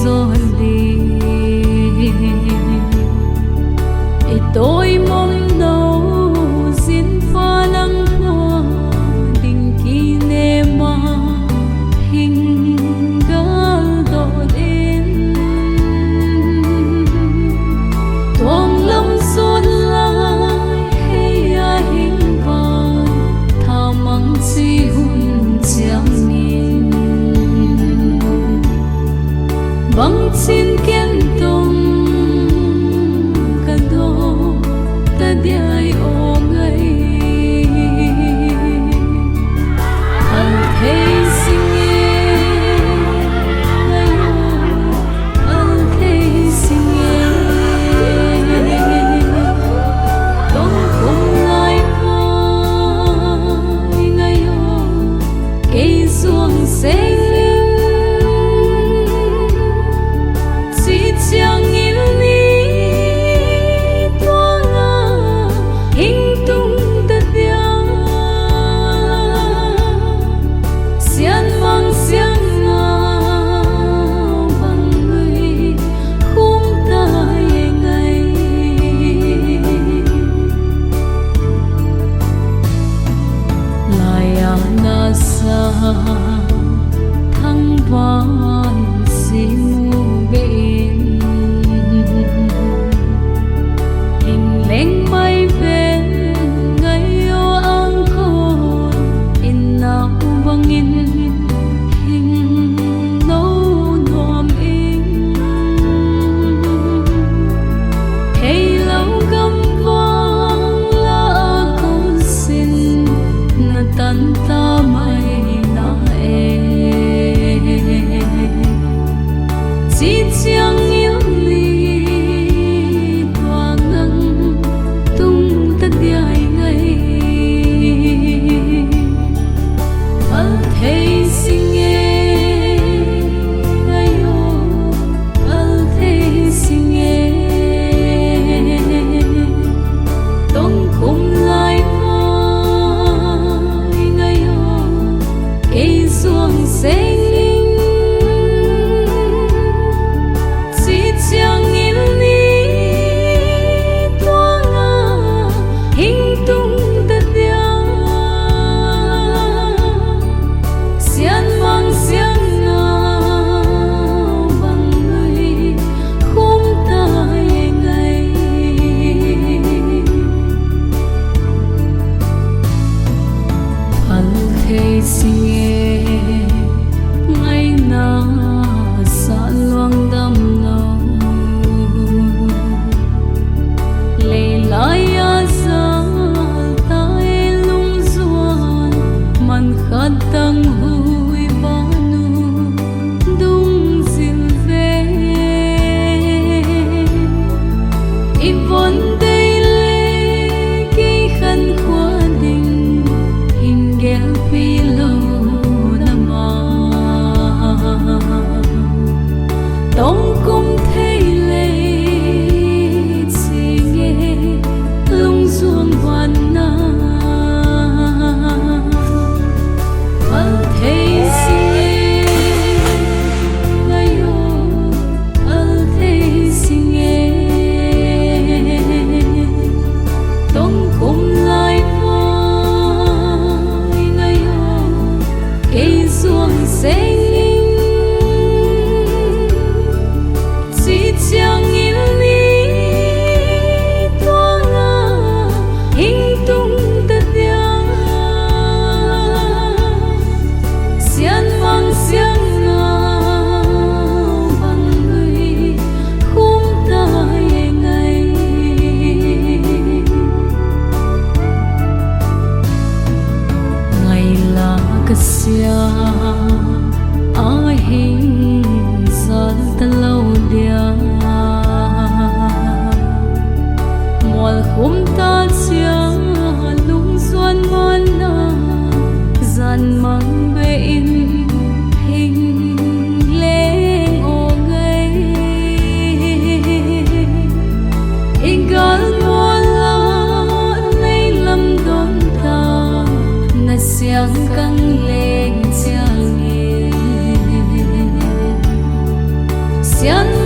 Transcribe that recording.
zoli tôi mong đâu xin pha lăng hoa đình kỳ nê ma hình gál độ đến tuồng lâm xuân lai hay hình vàng thà măng chi hun chẳng niên bằng xin kiên tông ai ô ngây hằng thấy sinh ngây hằng thấy sinh đông cùng lại mai ngây cây xuông xanh chỉ chẳng thăng vạn xin bên hình lên mây bên ngày ô ang khôn in nào bằng in hình nâu nòm in hay lâu gầm vang lá câu xin na tan ta mây chỉ chẳng yêu ly tỏa ngân tung tất dài ngày al thấy sinh nghe ngày ô al thấy sinh nghe đông cùng lại mai ngày ô cây xuông xanh 相